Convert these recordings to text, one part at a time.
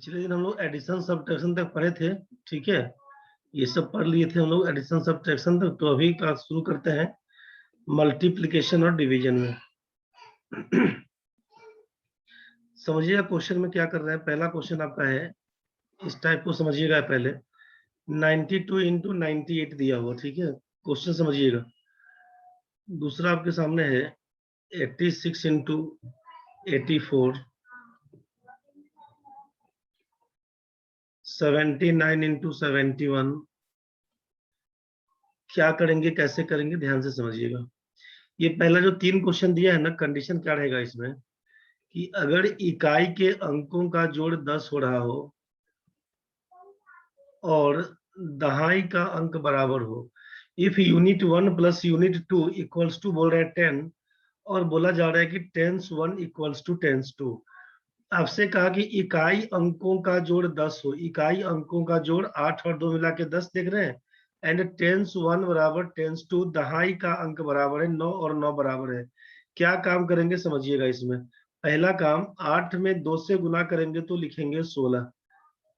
पिछले दिन हम लोग एडिशन सब्ट्रैक्शन तक पढ़े थे। ठीक है, ये सब पढ़ लिए थे हम लोग एडिशन सब्ट्रैक्शन तक। तो अभी क्लास शुरू करते हैं मल्टीप्लिकेशन और डिवीजन में। समझिएगा क्वेश्चन में क्या कर रहे हैं। पहला क्वेश्चन आपका है, इस टाइप को समझिएगा। पहले 92 इंटू 98 दिया हुआ, ठीक है, क्वेश्चन समझिएगा। दूसरा आपके सामने है 86 इंटू 84, 79 इंटू 71। क्या करेंगे, कैसे करेंगे, ध्यान से समझिएगा। ये पहला जो 3 क्वेश्चन दिया है ना, कंडीशन क्या रहेगा इसमें कि अगर इकाई के अंकों का जोड़ 10 हो रहा हो और दहाई का अंक बराबर हो, if unit 1 plus unit 2 equals to बोल रहे हैं 10, और बोला जा रहा है कि टेंस 1 इक्वल्स टू टेंस 2। आपसे कहा कि इकाई अंकों का जोड़ 10 हो, इकाई अंकों का जोड़ 8 और 2 मिला के 10 देख रहे हैं, एंड टेंस 1 बराबर टेंस 2, दहाई का अंक बराबर है 9 और 9 बराबर है। क्या काम करेंगे समझिएगा इसमें। पहला काम, 8 में 2 से गुना करेंगे तो लिखेंगे 16,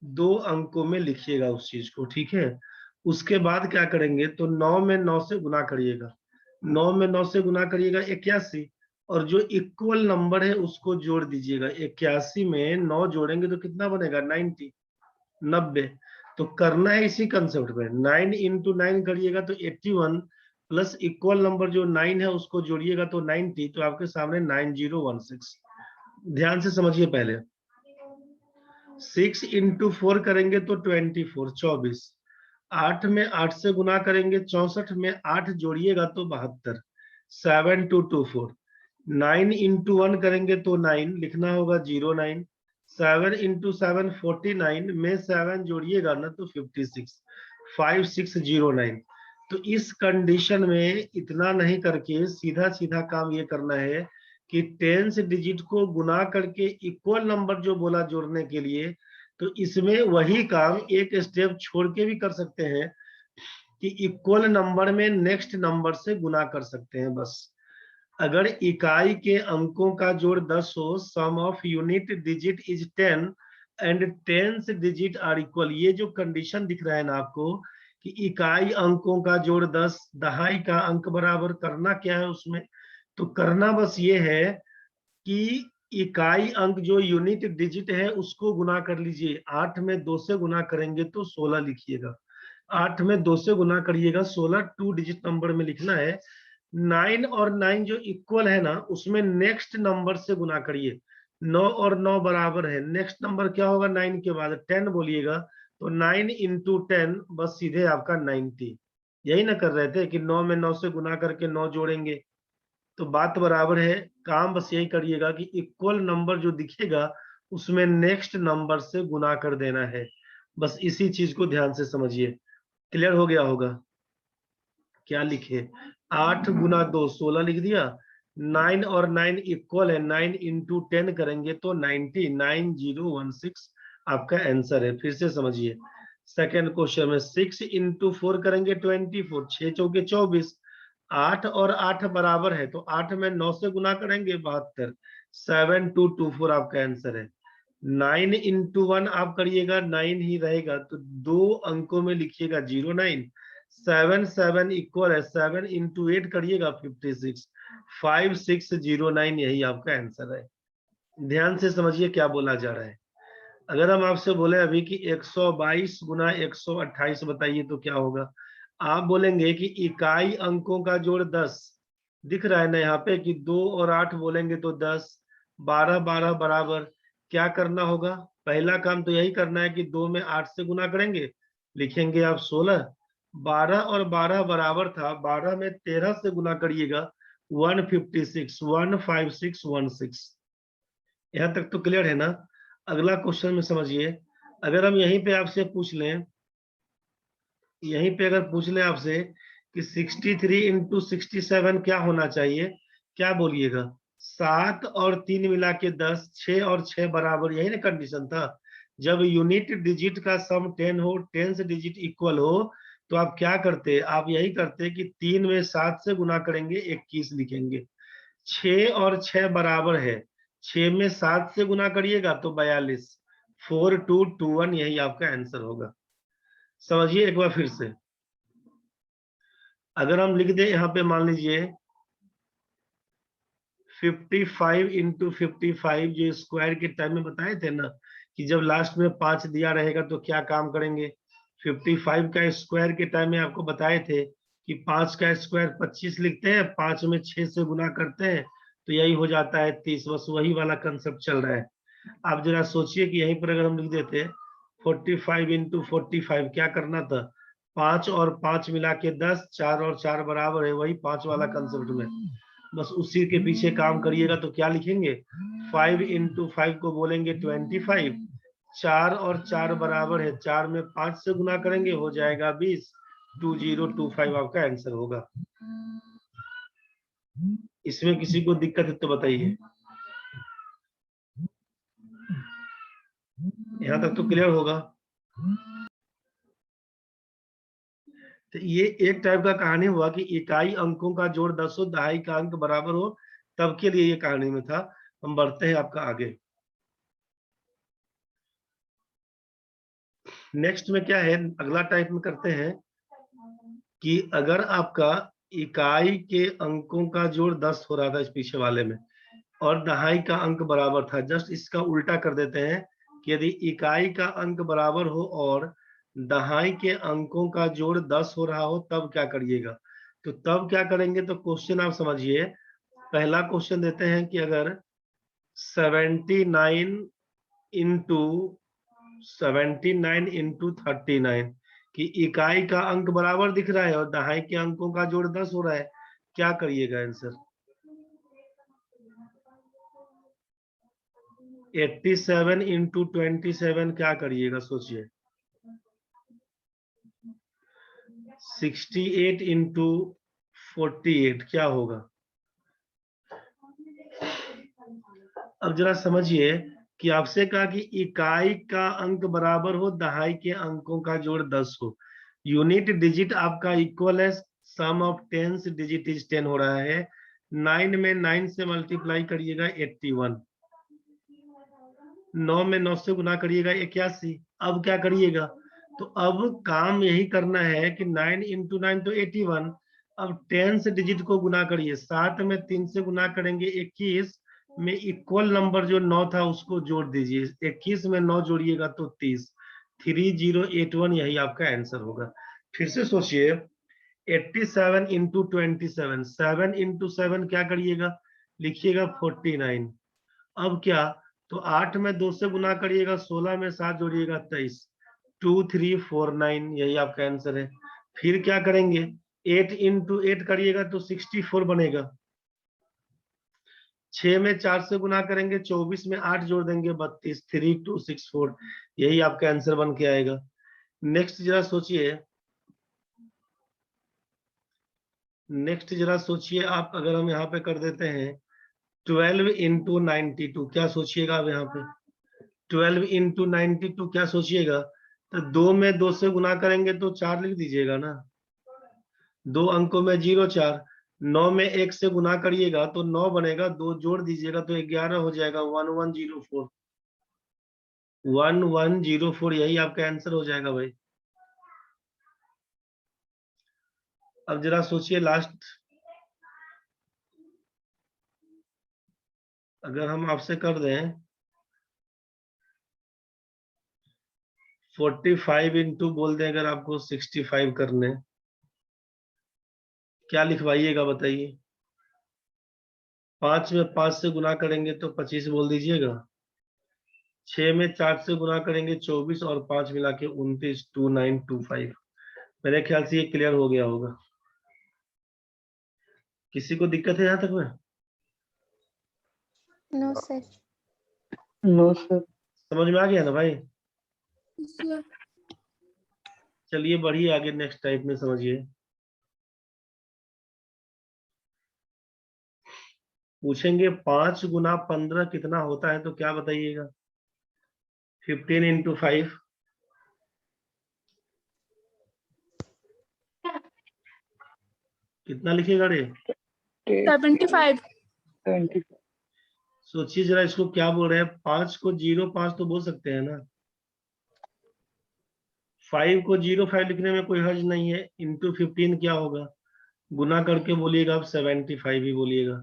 2 अंकों में लिखिएगा उस चीज को, ठीक है। उसके बाद क्या करेंगे, तो 9 में 9 से गुना करिएगा, 9 में 9 से गुना करिएगा 81, और जो इक्वल नंबर है उसको जोड़ दीजिएगा। 81 में 9 जोड़ेंगे तो कितना बनेगा, 90, 90। तो करना है इसी कंसेप्ट में, 9 इंटू 9 करिएगा तो 81, प्लस इक्वल नंबर जो 9 है उसको जोड़िएगा तो 90, तो आपके सामने 9016। ध्यान से समझिए पहले। 6 इंटू 4 करेंगे तो 24, 24। 8 में 8 से गुना करेंगे 64, में 8 जोड़िएगा तो 72, 7224। 9 इंटू 1 करेंगे तो 9 लिखना होगा 09। 7 इंटू 7 49, में 7 जोड़िएगा ना तो 56, 5609। तो इस कंडीशन में इतना नहीं करके सीधा सीधा काम ये करना है कि टेंस डिजिट को गुना करके इक्वल नंबर जो बोला जोड़ने के लिए, तो इसमें वही काम एक स्टेप छोड़ के भी कर सकते हैं कि इक्वल नंबर में नेक्स्ट नंबर से गुना कर सकते हैं बस। अगर इकाई के अंकों का जोड़ 10 हो, sum of unit digit is 10 and tens digit are equal, ये जो कंडीशन दिख रहा है ना आपको कि इकाई अंकों का जोड़ 10, दहाई का अंक बराबर, करना क्या है उसमें, तो करना बस ये है कि इकाई अंक जो यूनिट डिजिट है उसको गुना कर लीजिए। 8 में 2 से गुना करेंगे तो 16 लिखिएगा, 8 में 2 से गुना करिएगा 16, 2 डिजिट नंबर में लिखना है। 9 और 9 जो इक्वल है ना, उसमें नेक्स्ट नंबर से गुना करिए। 9 और 9 बराबर है, नेक्स्ट नंबर क्या होगा 9 के बाद, 10 बोलिएगा, तो 9 इंटू 10 बस सीधे आपका 90। यही ना कर रहे थे कि 9 में 9 से गुना करके 9 जोड़ेंगे, तो बात बराबर है। काम बस यही करिएगा कि इक्वल नंबर जो दिखेगा उसमें नेक्स्ट नंबर से गुना कर देना है। बस इसी चीज को ध्यान से समझिए। क्लियर हो गया होगा। क्या लिखे, 8 गुना 2 16 लिख दिया। 9 और 9 इक्वल है, 9 इंटू 10 करेंगे तो 90, 9016 आपका आंसर है। फिर से समझिए सेकेंड क्वेश्चन में 6 इंटू 4 करेंगे 24, 6 चौके 24। 8 और 8 बराबर है, तो 8 में 9 से गुना करेंगे 72, 7224 आपका आंसर है। 9 इंटू 1 आप करिएगा 9 ही रहेगा, तो 2 अंकों में लिखिएगा 09। 7 7 इक्वल है, 7 इंटू 8 करिएगा 56, 5609, यही आपका आंसर है। ध्यान से समझिए क्या बोला जा रहा है। अगर हम आपसे बोले अभी कि 122 गुना 128 बताइए तो क्या होगा, आप बोलेंगे कि इकाई अंकों का जोड़ 10, दिख रहा है ना यहाँ पे कि 2 और 8 बोलेंगे तो 10, 12 12 बराबर। क्या करना होगा, पहला काम तो यही करना है कि 2 में 8 से गुना करेंगे, लिखेंगे आप 16। 12 और 12 बराबर था, 12 में 13 से गुना करिएगा 156, 15616। यहाँ तक तो क्लियर है ना। अगला क्वेश्चन में समझिए, अगर हम यहीं पे आपसे पूछ लें, यहीं पे अगर पूछ लें आपसे कि 63 इंटू 67 क्या होना चाहिए, क्या बोलिएगा। 7 और 3 मिला के 10, 6 और 6 बराबर, यही ना कंडीशन था। जब यूनिट डिजिट का सम 10 हो, टेंस डिजिट इक्वल हो, तो आप क्या करते, आप यही करते कि 3 में 7 से गुना करेंगे 21 लिखेंगे। 6 और 6 बराबर है, 6 में 7 से गुना करिएगा तो 42, 4221 यही आपका आंसर होगा। समझिए एक बार फिर से, अगर हम लिख दे यहाँ पे मान लीजिए 55 इंटू 55, जो स्क्वायर के टाइम में बताए थे ना कि जब लास्ट में 5 दिया रहेगा तो क्या काम करेंगे। 55 का स्क्वायर के टाइम में आपको बताए थे कि 5 का स्क्वायर 25 लिखते हैं, 5 में 6 से गुना करते हैं तो यही हो जाता है 30। बस वही वाला कंसेप्ट चल रहा है। आप जरा सोचिए कि यहीं पर अगर हम लिख देते 45 इंटू 45, क्या करना था, 5 और 5 मिला के 10, 4 और 4 बराबर है, वही 5 वाला कंसेप्ट में, बस उसी के पीछे काम करिएगा। तो क्या लिखेंगे, 5 इंटू 5 को बोलेंगे 25, 4 और 4 बराबर है, 4 में 5 से गुना करेंगे हो जाएगा 20, 2025 आपका आंसर होगा। इसमें किसी को दिक्कत है तो बताइए। यहां तक तो क्लियर होगा। तो ये एक टाइप का कहानी हुआ कि इकाई अंकों का जोड़ 10 हो, दहाई का अंक बराबर हो, तब के लिए ये कहानी में था। हम बढ़ते हैं आपका आगे। नेक्स्ट में क्या है, अगला टाइप में करते हैं कि अगर आपका इकाई के अंकों का जोड़ 10 हो रहा था इस पीछे वाले में, और दहाई का अंक बराबर था, जस्ट इसका उल्टा कर देते हैं कि यदि इकाई का अंक बराबर हो और दहाई के अंकों का जोड़ 10 हो रहा हो तब क्या करिएगा। तो तब क्या करेंगे, तो क्वेश्चन आप समझिए। पहला क्वेश्चन देते हैं कि अगर 79 इंटू 79 इंटू 39 की इकाई का अंक बराबर दिख रहा है और दहाई के अंकों का जोड़ 10 हो रहा है, क्या करिएगा आंसर। 87 इंटू 27 क्या करिएगा सोचिए। 68 इंटू 48 क्या होगा। अब जरा समझिए कि आपसे कहा कि इकाई का अंक बराबर हो, दहाई के अंकों का जोड़ 10 हो, यूनिट डिजिट आपका इक्वल है, सम ऑफ टेंस डिजिट इज 10 हो रहा है, 9 में 9 से मल्टीप्लाई करिएगा 81, 9 में 9 से गुना करिएगा 81। अब क्या करिएगा, तो अब काम यही करना है कि 9 इंटू 9 तो 81, अब 10 से डिजिट को गुना करिए, 7 में 3 से गुना करेंगे 21, में इक्वल नंबर जो 9 था उसको जोड़ दीजिए, 21 में 9 जोड़िएगा तो 30, 3081 यही आपका आंसर होगा। फिर से सोचिए, 87 इंटू 27, 7 इंटू 7 क्या करिएगा, लिखिएगा 49। अब क्या, तो 8 में 2 से गुना करिएगा, 16 में 7 जोड़िएगा 23, 2349 यही आपका आंसर है। फिर क्या करेंगे, 8 इंटू 8 करिएगा तो 64 बनेगा, 6 में 4 से गुना करेंगे, 24 में 8 जोड़ देंगे 32, 3264 यही आपका आंसर बन के आएगा। नेक्स्ट जरा सोचिए, आप, अगर हम यहाँ पे कर देते हैं 12 इंटू 92, क्या सोचिएगा आप यहाँ पे, 12 इंटू 92 क्या सोचिएगा, तो 2 में 2 से गुना करेंगे तो 4 लिख दीजिएगा ना, 2 अंकों में 0 4, 9 में 1 से गुना करिएगा तो 9 बनेगा, 2 जोड़ दीजिएगा तो 11 हो जाएगा, 1104, 1104 यही आपका आंसर हो जाएगा भाई। अब जरा सोचिए लास्ट, अगर हम आपसे कर दें 45 इंटू बोल दें अगर आपको 65 करने, क्या लिखवाइएगा बताइए। 5 में 5 से गुना करेंगे तो 25 बोल दीजिएगा, 6 में 4 से गुना करेंगे 24 और 5 मिला के 29, 2925। मेरे ख्याल से ये क्लियर हो गया होगा। किसी को दिक्कत है यहाँ तक में। No sir. No sir. समझ में आ गया ना भाई। चलिए बढ़िए, आगे नेक्स्ट टाइप में समझिए। पूछेंगे 5 गुना 15 कितना होता है, तो क्या बताइएगा। 15 इंटू 5 कितना लिखिएगा रे, 75। सोचिए जरा इसको क्या बोल रहे हैं, 5 को 0 5 तो बोल सकते हैं ना, 5 को 05 लिखने में कोई हर्ज नहीं है। इंटू 15 क्या होगा, गुना करके बोलिएगा, आप 75 ही बोलिएगा।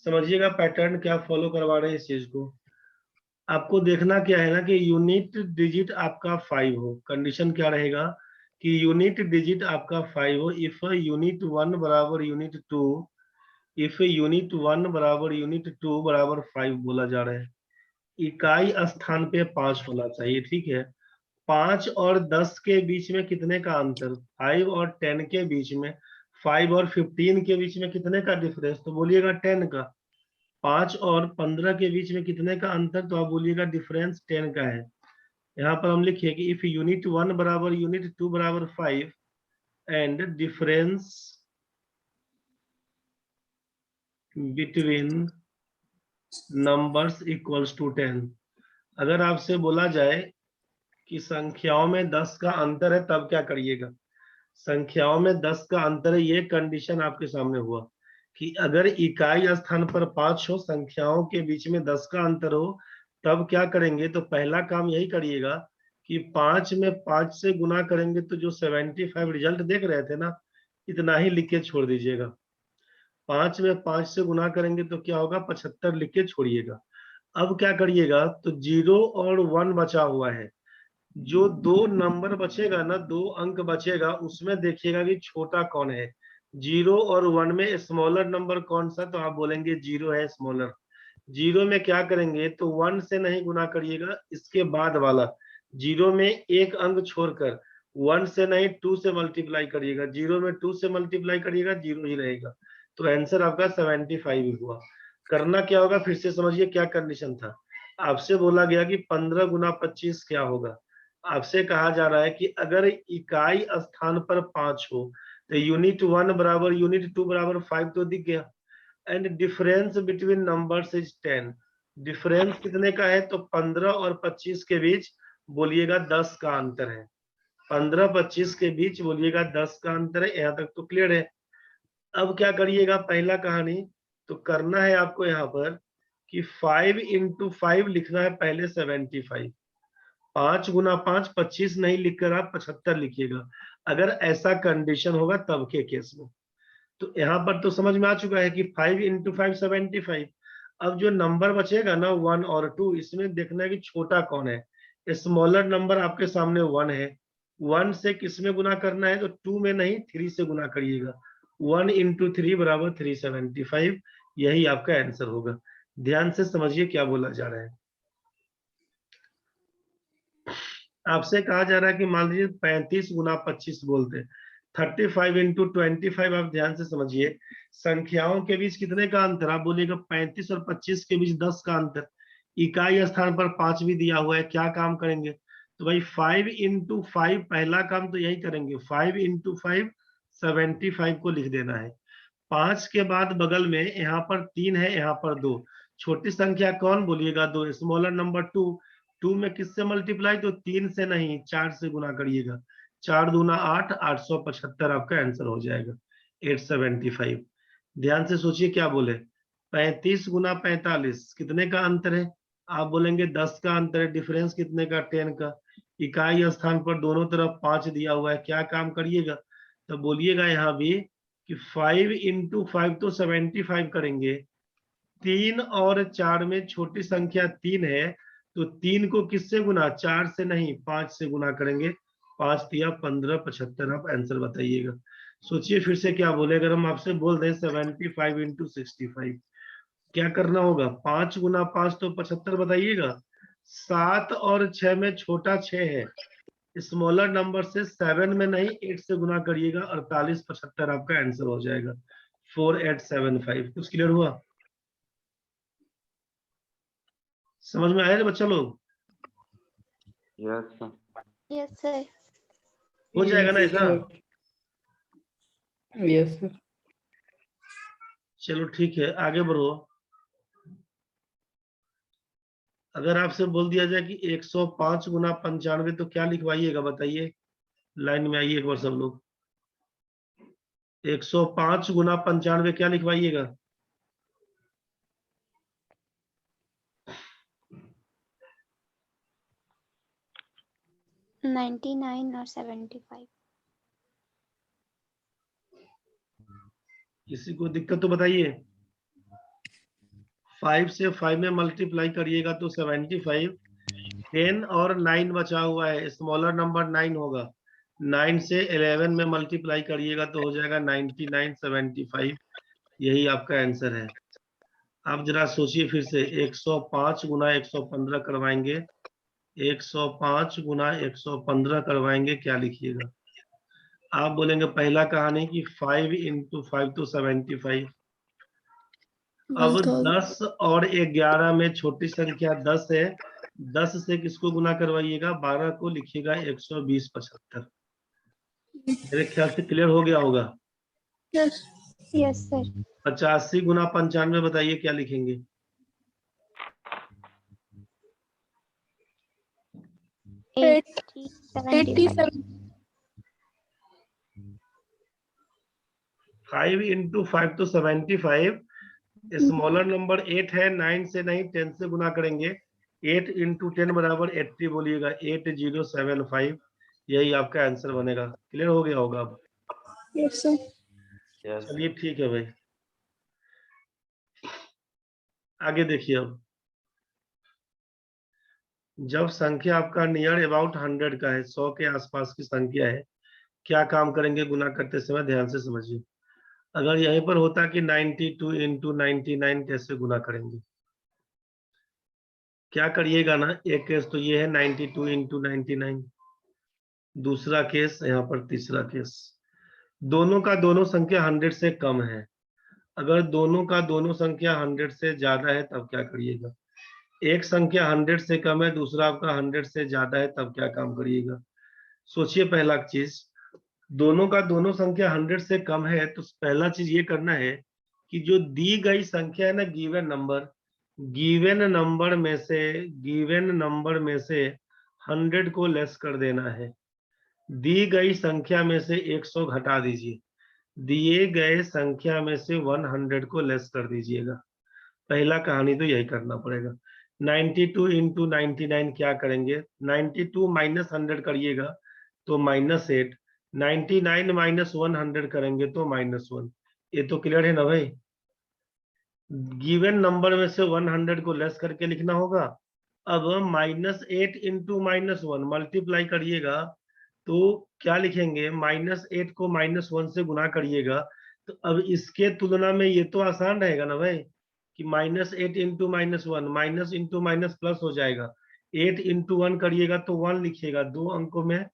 समझिएगा पैटर्न क्या फॉलो करवा रहे हैं इस चीज को। आपको देखना क्या है ना कि यूनिट डिजिट आपका 5 हो। कंडीशन क्या रहेगा कि यूनिट डिजिट आपका 5 हो। इफ यूनिट 1 बराबर यूनिट 2, इफ यूनिट 1 बराबर यूनिट 2 बराबर 5 बोला जा रहा है। इकाई स्थान पे 5 होना चाहिए, ठीक है। 5 और 10 के बीच में कितने का अंतर, 5 और 10 के बीच में, 5 और 15 के बीच में कितने का डिफरेंस, तो बोलिएगा 10 का। 5 और 15 के बीच में कितने का अंतर, तो आप बोलिएगा डिफरेंस 10 का है। यहाँ पर हम लिखिए कि इफ यूनिट 1 बराबर यूनिट 2 बराबर 5 and difference between numbers equals to 10। अगर आपसे बोला जाए कि संख्याओं में 10 का अंतर है, तब क्या करिएगा। संख्याओं में 10 का अंतर है, ये कंडीशन आपके सामने हुआ कि अगर इकाई स्थान पर 5 हो, संख्याओं के बीच में 10 का अंतर हो, तब क्या करेंगे। तो पहला काम यही करिएगा कि 5 में 5 से गुना करेंगे, तो जो 75 रिजल्ट देख रहे थे ना, इतना ही लिख के छोड़ दीजिएगा। 5 में 5 से गुना करेंगे तो क्या होगा, 75 लिख के छोड़िएगा। अब क्या करिएगा, तो 0 और 1 बचा हुआ है। जो दो नंबर बचेगा ना, 2 अंक बचेगा, उसमें देखिएगा कि छोटा कौन है। 0 और 1 में स्मॉलर नंबर कौन सा, तो आप बोलेंगे 0 है स्मॉलर। 0 में क्या करेंगे, तो 1 से नहीं गुना करिएगा, इसके बाद वाला 0 में एक अंक छोड़कर 1 से नहीं 2 से मल्टीप्लाई करिएगा। 0 में 2 से मल्टीप्लाई करिएगा, 0 ही रहेगा। तो आंसर आपका 75 हुआ। करना क्या होगा, फिर से समझिए क्या कंडीशन था। आपसे बोला गया कि 15 गुना 25 क्या होगा। आपसे कहा जा रहा है कि अगर इकाई स्थान पर 5 हो, तो यूनिट 1 बराबर यूनिट 2 बराबर 5 तो दिख गया। And difference between numbers is 10। Difference कितने का है, तो 15 और 25 के बीच बोलिएगा 10 का अंतर है। 15-25 के बीच बोलिएगा 10 का अंतर है। यहाँ तक तो क्लियर है। अब क्या करिएगा, पहला कहानी तो करना है आपको यहाँ पर कि 5 इंटू 5 लिखना है पहले 75। 5 गुना 5 25 नहीं लिखकर आप 75 लिखिएगा। अगर ऐसा कंडीशन होगा तब के केस में। तो यहाँ पर तो समझ में आ चुका है कि 5 इंटू 5 75। अब जो नंबर बचेगा ना 1 और 2, इसमें देखना है कि छोटा कौन है। स्मॉलर नंबर आपके सामने 1 है। 1 से किस में गुना करना है, तो 2 में नहीं 3 से गुना करिएगा। 1 इंटू 3 बराबर 375। यही आपका आंसर होगा। ध्यान से समझिए क्या बोला जा रहा है। आपसे कहा जा रहा है कि मान लीजिए 35 गुना 25 बोलते, 35 इंटू 25। आप ध्यान से समझिए, संख्याओं के बीच कितने का अंतर, आप बोलिएगा 35 और 25 के बीच 10 का अंतर। इकाई स्थान पर 5 भी दिया हुआ है, क्या काम करेंगे, तो भाई 5 इंटू 5, पहला काम तो यही करेंगे। 5 इंटू 5 75 को लिख देना है। 5 के बाद बगल में यहाँ पर 3 है, यहाँ पर 2। छोटी संख्या कौन, बोलिएगा 2। Smaller number 2। 2 में किससे मल्टीप्लाई, तो 3 से नहीं 4 से गुना करिएगा। 4 दूना 8, 875 आपका आंसर हो जाएगा, 875। ध्यान से सोचिए क्या बोले। 35 गुना 45 कितने का अंतर है, आप बोलेंगे 10 का अंतर है। डिफरेंस कितने का, 10 का। इकाई स्थान पर दोनों तरफ 5 दिया हुआ है, क्या काम करिएगा, तो बोलिएगा यहाँ भी कि 5 इंटू 5 तो 75 करेंगे। 3 और 4 में छोटी संख्या 3 है, तो 3 को किससे गुना, 4 से नहीं 5 से गुना करेंगे। 5 दिया 15, 75 आप आंसर बताइएगा। सोचिए फिर से क्या बोले, अगर हम आपसे बोल दें 75 इंटू 65, क्या करना होगा। 5 गुना 5 तो 75 बताइएगा। 7 और 6 में छोटा 6 है, स्मॉलर नंबर से 7 में नहीं 8 से गुना करिएगा। 48, 75 आपका आंसर हो जाएगा। 4875। कुछ क्लियर हुआ, समझ में आया ना बच्चा लोग। Yes sir. Yes sir. हो जाएगा ना ऐसा। Yes sir. चलो ठीक है, आगे बढ़ो। अगर आपसे बोल दिया जाए कि 105 गुना 95, तो क्या लिखवाइएगा बताइए। लाइन में आइए एक बार सब लोग। 105 गुना 95 क्या लिखवाइएगा। 99 और 75। किसी को दिक्कत तो बताइए। 5 से 5 में मल्टीप्लाई करिएगा तो 75। 10 और 9 बचा हुआ है, स्मॉलर नंबर 9 होगा। 9 से 11 में मल्टीप्लाई करिएगा तो हो जाएगा 99 75। यही आपका आंसर है। आप जरा सोचिए फिर से, 105 गुना 115 करवाएंगे, 105 गुना 115 करवाएंगे, क्या लिखिएगा? आप बोलेंगे पहला कहानी कि 5 इंटू 5 तो 75। अब 10 और 11 में छोटी संख्या 10 है, 10 से किसको गुना करवाइएगा? 12 को, लिखिएगा 120 75। मेरे ख्याल से क्लियर हो गया होगा। Yes yes sir. 85 गुना 95 बताइए क्या लिखेंगे? 87। 5 इंटू 5 तो 75। स्मॉलर नंबर 8 है, 9 से नहीं 10 से गुना करेंगे। 8 इंटू 10 बराबर 80 बोलिएगा, 8075। यही आपका आंसर बनेगा। क्लियर हो गया होगा अब? Yes sir. यस चलिए ठीक है भाई, आगे देखिए। अब जब संख्या आपका नियर अबाउट 100 का है, 100 के आसपास की संख्या है, क्या काम करेंगे गुना करते समय? ध्यान से समझिए। अगर यहीं पर होता कि 92 इंटू 99 कैसे गुना करेंगे? क्या करिएगा ना, एक केस तो ये है 92 इंटू 99, दूसरा केस यहाँ पर, तीसरा केस। दोनों का दोनों संख्या 100 से कम है। अगर दोनों का दोनों संख्या 100 से ज्यादा है तब क्या करिएगा? एक संख्या 100 से कम है, दूसरा आपका 100 से ज्यादा है, तब क्या काम करिएगा? सोचिए। पहला चीज, दोनों का दोनों संख्या 100 से कम है तो पहला चीज ये करना है कि जो दी गई संख्या है ना, गिवन नंबर में से 100 को लेस कर देना है। दी गई संख्या में से 100 घटा दीजिए, दिए गए संख्या में से 100 को लेस कर दीजिएगा। पहला कहानी तो यही करना पड़ेगा। 92 इंटू 99 क्या करेंगे? 92 माइनस 100 करिएगा तो -8। 99 माइनस 100 करेंगे तो -1। ये तो क्लियर है ना भाई? गिवन नंबर में से 100 को लेस करके लिखना होगा। अब -8 इंटू -1 मल्टीप्लाई करिएगा तो क्या लिखेंगे? -8 को -1 से गुना करिएगा। तो अब इसके तुलना में ये तो आसान रहेगा ना भाई, कि -8 into -1, minus into minus plus हो जाएगा। 8 इंटू 1 करिएगा तो 1 लिखिएगा, 2 अंकों में।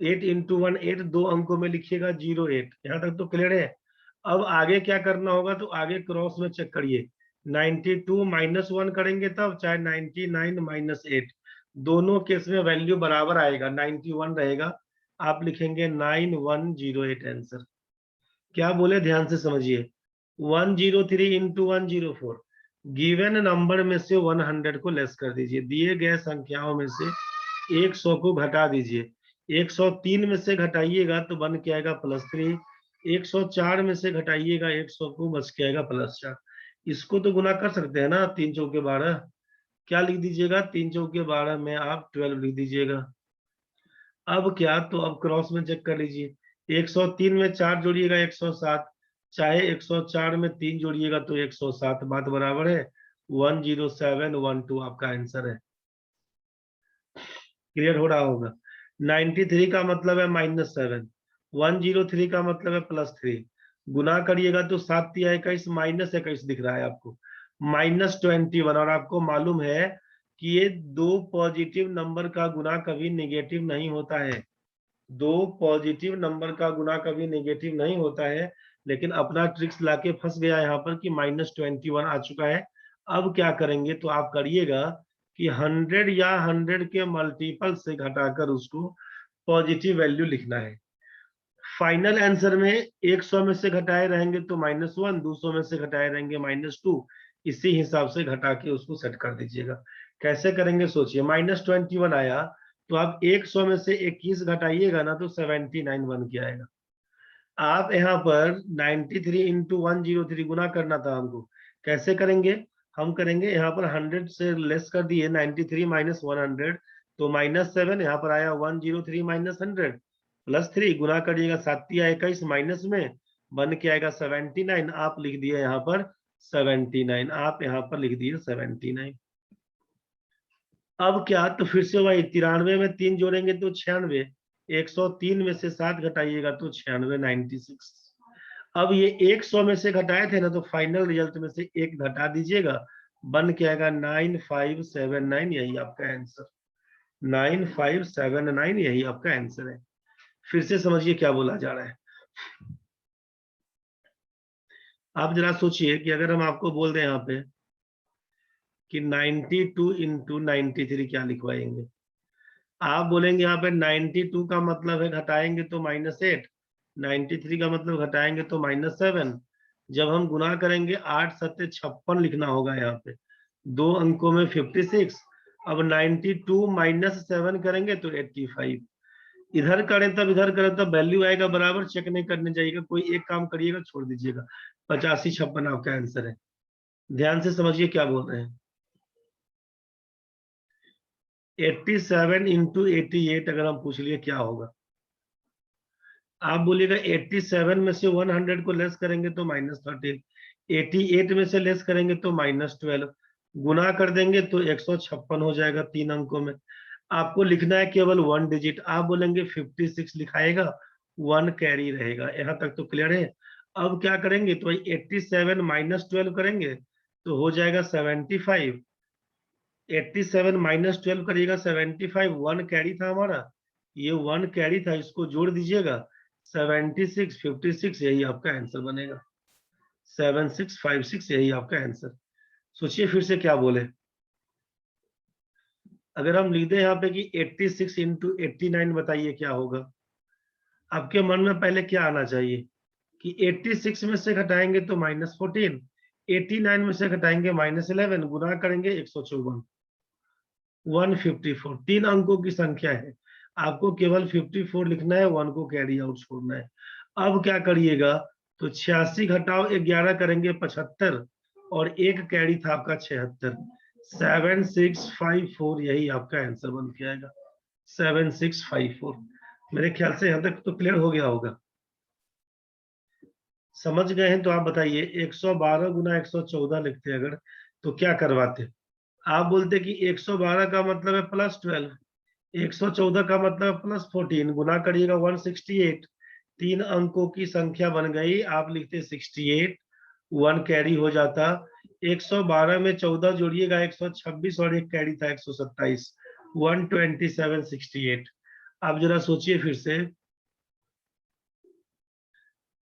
8 इंटू 1 8, 2 अंकों में लिखिएगा 08। यहाँ तक तो क्लियर है। अब आगे क्या करना होगा? तो आगे क्रॉस में चेक करिए। 92 माइनस 1 करेंगे तब, चाहे 99 माइनस 8, दोनों केस में वैल्यू बराबर आएगा, 91 रहेगा। आप लिखेंगे 9108 आंसर। क्या बोले? ध्यान से समझिए। 103 इंटू 104, गिवन नंबर में से 100 को लेस कर दीजिए, दिए गए संख्याओं में से 100 को घटा दीजिए। 103 में से घटाइएगा तो बन के आएगा +3। 104 में से घटाइएगा 100 को, बच के आएगा +4। इसको तो गुना कर सकते हैं ना, 3 चौके 12। क्या लिख दीजिएगा? 3 चौके 12 में आप 12 लिख दीजिएगा। अब क्या? तो अब क्रॉस में चेक कर लीजिए। 103 में 4 जोड़िएगा 107, चाहे 104 में 3 जोड़िएगा तो 107, बात बराबर है। 10712 आपका आंसर है। क्लियर हो रहा होगा? 93 का मतलब है -7, 103 का मतलब है +3। गुना करिएगा तो 7 या 21, -21 दिख रहा है आपको, -21। और आपको मालूम है कि ये दो पॉजिटिव नंबर का गुना कभी नेगेटिव नहीं होता है। दो पॉजिटिव नंबर का गुना कभी नेगेटिव नहीं होता है। लेकिन अपना ट्रिक्स लाके फंस गया यहाँ पर कि -21 आ चुका है। अब क्या करेंगे? तो आप करिएगा कि 100 या 100 के मल्टीपल से घटाकर उसको पॉजिटिव वैल्यू लिखना है। फाइनल आंसर में 100 में से घटाए रहेंगे तो -1, 200 में से घटाए रहेंगे -2। इसी हिसाब से घटा के उसको सेट कर दीजिएगा। कैसे करेंगे सोचिए। -21 आया तो आप 100 में से 21 घटाइएगा ना तो 79 बन के आएगा। आप यहाँ पर 93 इंटू 103 गुना करना था हमको। कैसे करेंगे? हम करेंगे यहाँ पर 100 से लेस कर दिए, 93 माइनस 100 तो -7 यहाँ पर आया 103 माइनस 100 प्लस 3 गुना करिएगा 7 या 21 माइनस में बन के आएगा 79। आप लिख दिए यहाँ पर 79, आप यहाँ पर लिख दिए 79। अब क्या, तो फिर से वही 93 में 3 जोड़ेंगे तो 96, 103 में से 7 घटाइएगा तो 96, 96। अब ये 100 में से घटाए थे ना, तो फाइनल रिजल्ट में से 1 घटा दीजिएगा, बन के आएगा 9579। यही आपका आंसर 9579, यही आपका आंसर है। फिर से समझिए क्या बोला जा रहा है। आप जरा सोचिए कि अगर हम आपको बोल दें यहाँ पे कि 92 इंटू 93 क्या लिखवाएंगे, आप बोलेंगे यहाँ पे 92 का मतलब है घटाएंगे तो -8, 93 का मतलब घटाएंगे तो -7। जब हम गुना करेंगे 8 7 56 लिखना होगा यहाँ पे, 2 अंकों में 56। अब 92 माइनस 7 करेंगे तो 85। इधर करें तब इधर करें तब वैल्यू आएगा बराबर, चेक नहीं करने जाइएगा, कोई एक काम करिएगा छोड़ दीजिएगा। 85 56 आपका आंसर है। ध्यान से समझिए क्या बोल रहे हैं। 87 इंटू 88 अगर हम पूछ लिए क्या होगा, आप बोलिएगा 87 में से 100 को लेस करेंगे तो -13, 88 में से लेस करेंगे तो -12, गुना कर देंगे तो 156 हो जाएगा 3 अंकों में। आपको लिखना है केवल 1 डिजिट, आप बोलेंगे 56 लिखाएगा, 1 कैरी रहेगा। यहाँ तक तो क्लियर है। अब क्या करेंगे, तो 87 माइनस 12 करेंगे तो हो जाएगा 75। 87 माइनस 12 करिएगा 75, 1 कैरी था हमारा, ये 1 कैरी था, इसको जोड़ दीजिएगा 76 56, यही आपका आंसर बनेगा। 7656, यही आपका आंसर। सोचिए फिर से क्या बोले। अगर हम लिख दें यहाँ पे कि 86 इंटू 89 बताइए क्या होगा, आपके मन में पहले क्या आना चाहिए कि 86 में से घटाएंगे तो -14, 89 में से घटाएंगे -11, गुना करेंगे 154, 154। 3 अंकों की संख्या है, आपको केवल 54 लिखना है, 1 को कैरी आउट छोड़ना है। अब क्या करिएगा, तो 86 घटाओ 11 करेंगे 75, और 1 कैरी था आपका 76, 7654, यही आपका आंसर बन के आएगा 7654। मेरे ख्याल से यहां तक तो क्लियर हो गया होगा। समझ गए हैं तो आप बताइए, 112 गुना 114 लिखते अगर तो क्या करवाते। आप बोलते कि 112 का मतलब है +12, 114 का मतलब +14, गुना करिएगा 168, 3 अंकों की संख्या बन गई, आप लिखते 68, 1 कैरी हो जाता। 112 में 14 जोड़िएगा 126, और 1 कैरी था 127, 127 68। आप जरा सोचिए फिर से,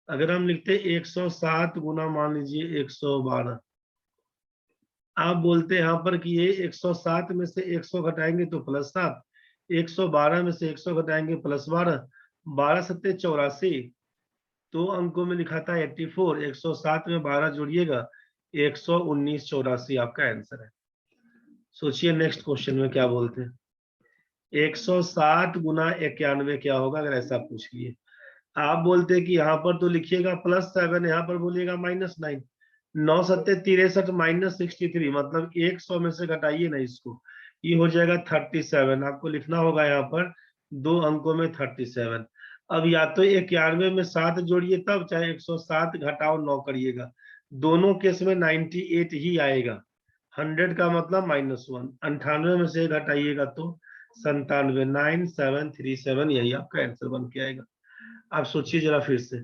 अगर हम लिखते 107 गुना मान लीजिए 112, आप बोलते हैं यहाँ पर कि ये 107 में से 100 घटाएंगे तो +7, 112 में से 100 घटाएंगे +12, 12 सत्ते 84, 2 अंकों में लिखा था 84, 107 में 12 जोड़िएगा 119 84 आपका आंसर है। सोचिए नेक्स्ट क्वेश्चन में क्या बोलते हैं। 107 गुना 91 क्या होगा, अगर ऐसा पूछ लिए। आप बोलते कि यहाँ पर तो लिखिएगा +7, यहाँ पर बोलिएगा -9, 9 सत्ते 63 -63, मतलब 100 में से घटाइए ना इसको, ये हो जाएगा 37। आपको लिखना होगा यहाँ पर 2 अंकों में 37। अब या तो 91 में 7 जोड़िए तब, चाहे 107 घटाओ 9 करिएगा, दोनों केस में 98 ही आएगा। 100 का मतलब -1, 98 में से घटाइएगा तो 97, 9737, यही आपका आंसर बन के आएगा। आप सोचिए जरा फिर से,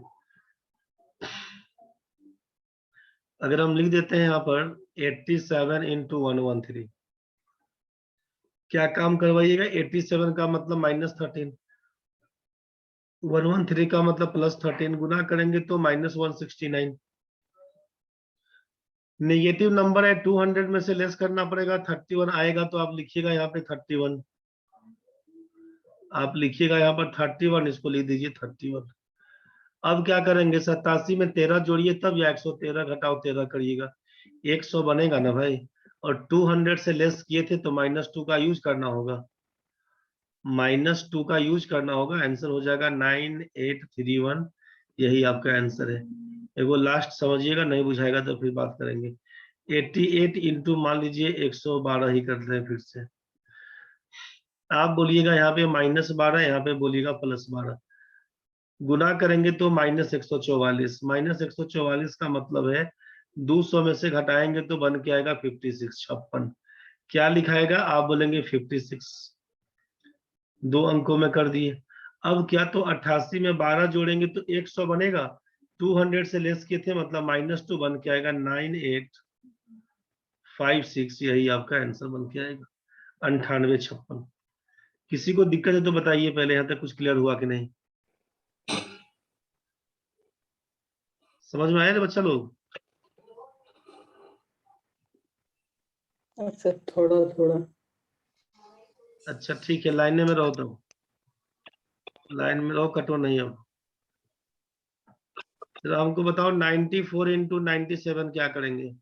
अगर हम लिख देते हैं यहाँ पर 87 इंटू 113, क्या काम करवाइएगा। 87 का मतलब -13, 113 का मतलब +13, गुना करेंगे तो -169। नेगेटिव नंबर है, 200 में से लेस करना पड़ेगा, 31 आएगा, तो आप लिखिएगा यहाँ पे 31, आप लिखिएगा यहाँ पर 31, इसको लिख दीजिए 31। अब क्या करेंगे, 87 में 13 जोड़िए तब, या 113 घटाओ 13 करिएगा, 100 बनेगा ना भाई, और 200 से लेस किए थे तो -2 का यूज करना होगा, -2 का यूज करना होगा, आंसर हो जाएगा 9831, यही आपका आंसर है। एगो लास्ट समझिएगा, नहीं बुझाएगा तो फिर बात करेंगे। 88 इंटू मान लीजिए 112 ही करते हैं फिर से। आप बोलिएगा यहाँ पे -12, यहाँ पे बोलिएगा +12। गुना करेंगे तो -144। -144 का मतलब है 200 में से घटाएंगे तो बन के आएगा 56। क्या लिखाएगा? आप बोलेंगे 56। 2 अंकों में कर दिए। अब क्या, तो 88 में 12 जोड़ेंगे तो 100 बनेगा। 200 से लेस किए थे, मतलब -2 बन के आएगा 9856। यही आपका आंसर बन के आएगा 9856। किसी को दिक्कत है तो बताइए, पहले यहाँ तक कुछ क्लियर हुआ कि नहीं? समझ में आया ना बच्चा लोग? अच्छा, थोड़ा थोड़ा। अच्छा ठीक है, लाइन में रहो, तो लाइन में रहो, कटो नहीं। अब तो हमको बताओ 94 इंटू 97 क्या करेंगे?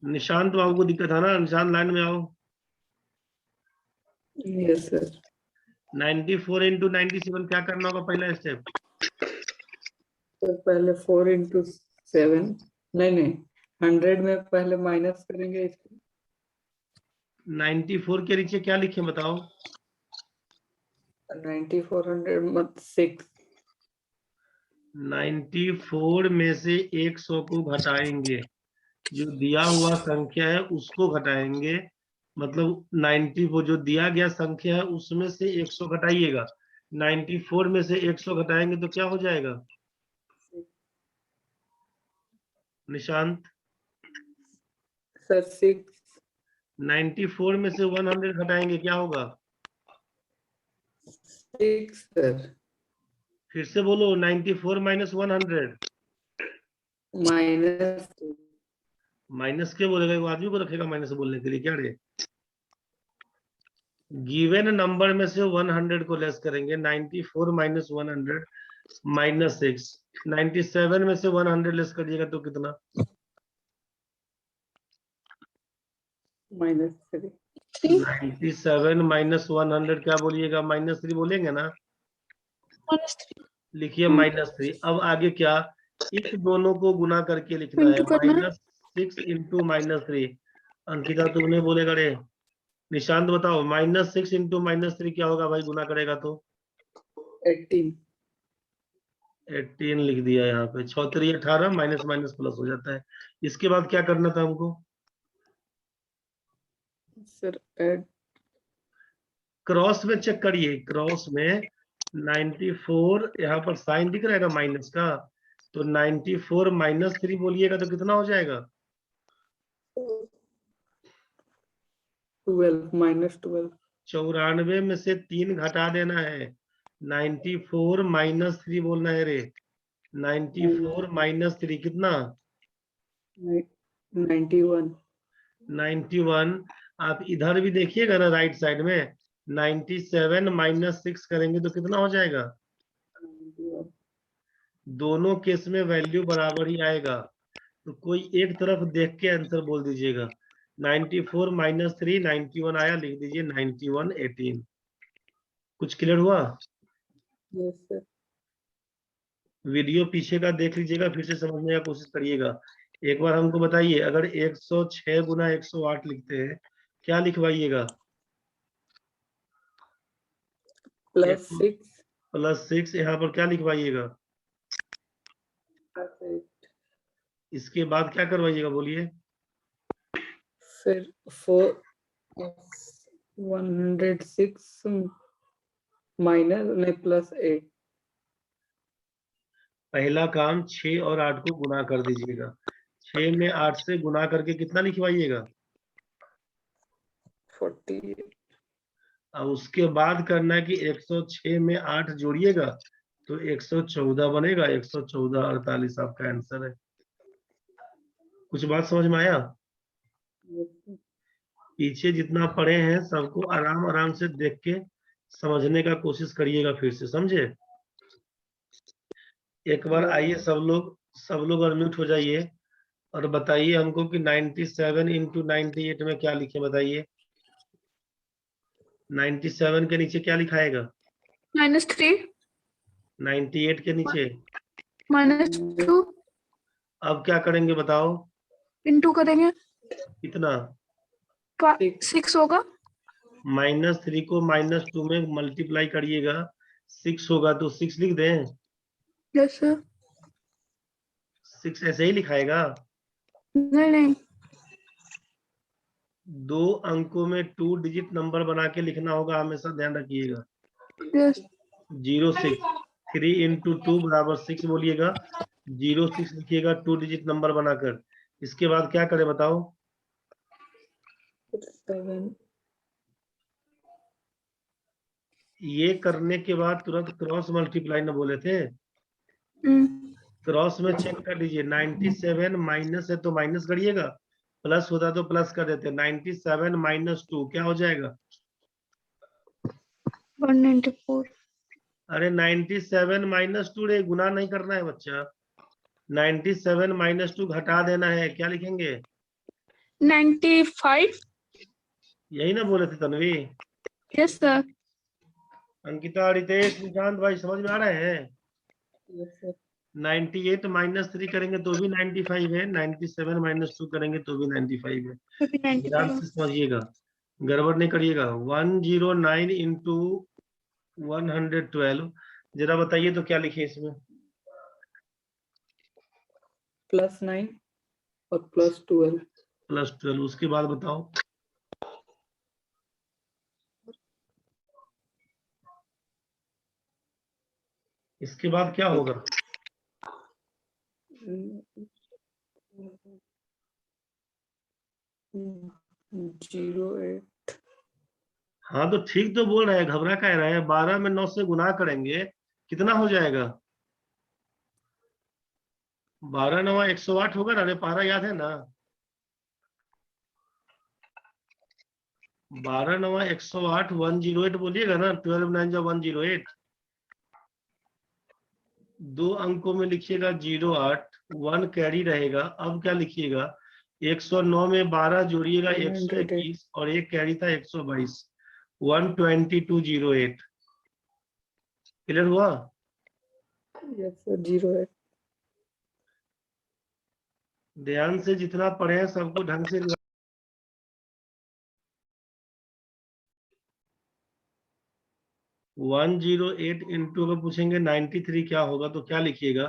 निशांत बाबू को दिक्कत है ना? निशांत लाइन में आओ। Yes sir. 94 इंटू 97 क्या करना होगा? पहला स्टेप, तो पहले 4 इंटू 7, नहीं 100 में पहले माइनस करेंगे इसको। 94 के नीचे क्या लिखे बताओ? 9400 मत 6। 94 में से 100 को घटाएंगे, जो दिया हुआ संख्या है उसको घटाएंगे। मतलब 90 वो जो दिया गया संख्या है उसमें से 100 घटाइएगा। 94 में से 100 घटाएंगे तो क्या हो जाएगा निशांत? सर 6। 94 में से 100 घटाएंगे, क्या होगा? 6 सर। फिर से बोलो, 94 माइनस 100। माइनस माइनस के बोलेगा? वो आदमी को रखेगा माइनस बोलने के लिए क्या रे? गिवन नंबर में से 100 को लेस करेंगे। 94 माइनस 100 -6। 97 में से 100 लेस करिएगा तो कितना? -3। 97 माइनस 100 क्या बोलिएगा? -3 बोलेंगे ना? -3 लिखिए -3। अब आगे क्या, इस दोनों को गुना करके लिखना है। इंटू करना है। -6 इंटू -3। अंकिता तुमने बोलेगा रे? निशांत बताओ, -6 इंटू -3 क्या होगा भाई गुना करेगा तो? 18। 18 लिख दिया यहाँ पे। 6 3 18, माइनस माइनस प्लस हो जाता है। इसके बाद क्या करना था हमको? सर ऐड क्रॉस में चेक करिए। क्रॉस में 94 यहाँ पर साइन दिख रहेगा माइनस का, तो 94 -3 बोलिएगा तो कितना हो जाएगा? 12 -12। 94 में से 3 घटा देना है। 94 -3 बोलना है रे। 94 -3 कितना? 91। 91। आप इधर भी देखिएगा ना, राइट साइड में 97 -6 करेंगे तो कितना हो जाएगा? दोनों केस में वैल्यू बराबर ही आएगा, तो कोई एक तरफ देख के आंसर बोल दीजिएगा। 94 -3 91 आया, लिख दीजिए 91 18। कुछ क्लियर हुआ? Yes sir. वीडियो पीछे का देख लीजिएगा, फिर से समझने का कोशिश करिएगा। एक बार हमको बताइए, अगर 106 गुना 108 लिखते हैं क्या लिखवाइएगा? +6। +6। यहाँ पर क्या लिखवाइएगा? इसके बाद क्या करवाइएगा बोलिए? फिर 4 106 माइनस नहीं +8। पहला काम 6 और 8 को गुना कर दीजिएगा। 6 में 8 से गुना करके कितना लिखवाइएगा? 48। अब उसके बाद करना है कि 106 में 8 जोड़िएगा तो 114 बनेगा। 114 48 आपका आंसर है। कुछ बात समझ में आया? पीछे जितना पढ़े हैं सबको आराम आराम से देख के समझने का कोशिश करिएगा, फिर से समझे। एक बार आइए सब लोग अनम्यूट हो जाइए और बताइए हमको कि 97 इंटू 98 में क्या लिखे बताइए। 97 के नीचे क्या लिखाएगा? -3 98 के नीचे -2 अब क्या करेंगे बताओ? इंटू करेंगे कितना? 6 होगा। -3 को -2 में मल्टीप्लाई करिएगा, 6 होगा तो 6 लिख दें। Yes sir. 6 ऐसे ही लिखाएगा। नहीं नहीं। 2 अंकों में 2 डिजिट नंबर बना के लिखना होगा, हमेशा ध्यान रखिएगा। यस 06 3 इंटू 2 बराबर 6 बोलिएगा, 06 लिखिएगा 2 डिजिट नंबर बनाकर। इसके बाद क्या करें बताओ? 7 ये करने के बाद तुरंत क्रॉस मल्टीप्लाई न बोले थे, क्रॉस में चेक कर लीजिए। 97 माइनस है तो माइनस करिएगा, प्लस होता तो प्लस कर देते। 97 माइनस 2 क्या हो जाएगा? 194। अरे 97 माइनस 2 रे, गुना नहीं करना है बच्चा। 97 माइनस 2 घटा देना है, क्या लिखेंगे? 95। यही ना बोले थे तन्वी? Yes sir. अंकिता, रितेश, निशांत भाई समझ में आ रहे हैं? yes sir 98 माइनस 3 करेंगे तो भी 95 है, 97 माइनस 2 करेंगे तो भी 95 है। ध्यान से समझिएगा, गड़बड़ नहीं करिएगा। 109 इंटू 112, जरा बताइए तो क्या लिखे इसमें? +9 और +12 +12, उसके बाद बताओ। इसके बाद क्या होगा? 08 हाँ तो ठीक तो बोल रहे हैं, घबरा कह रहे हैं। 12 में 9 से गुना करेंगे, कितना हो जाएगा? 12 9 108 होगा ना? अरे पारा याद है ना? 12 9 108, 108 बोलिएगा ना। 12 9 जा 108। 2 अंकों में लिखिएगा 08, 1 कैरी रहेगा। अब क्या लिखिएगा? 109 में 12 जोड़िएगा 121 और एक कैरी था 122, 12208। क्लियर हुआ? yes sir 08 ध्यान से जितना पढ़े सबको ढंग से 108 इंटू अगर पूछेंगे 93 क्या होगा तो क्या लिखिएगा?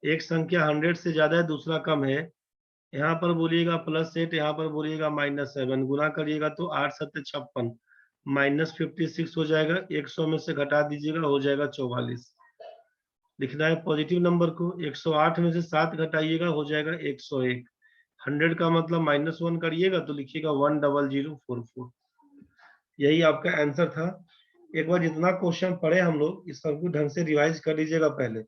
एक संख्या 100 से ज्यादा है, दूसरा कम है। यहाँ पर बोलिएगा +8, यहाँ पर बोलिएगा -7। गुना करिएगा तो 8 7 56, -56 हो जाएगा। 100 में से घटा दीजिएगा, हो जाएगा 44। लिखना है पॉजिटिव नंबर को। 108 में से 7 घटाइएगा, हो जाएगा 101। 100 का मतलब -1 करिएगा तो लिखिएगा 10044। यही आपका आंसर था। एक बार जितना क्वेश्चन पढ़े हम लोग, इस सबको ढंग से रिवाइज कर लीजिएगा, पहले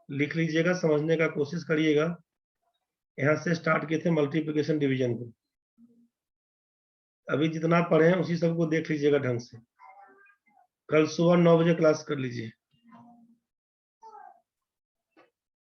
लिख लीजिएगा, समझने का कोशिश करिएगा। यहाँ से स्टार्ट किए थे मल्टीप्लिकेशन डिवीजन को। अभी जितना पढ़े हैं उसी सबको देख लीजिएगा ढंग से। कल सुबह 9 बजे क्लास कर लीजिए।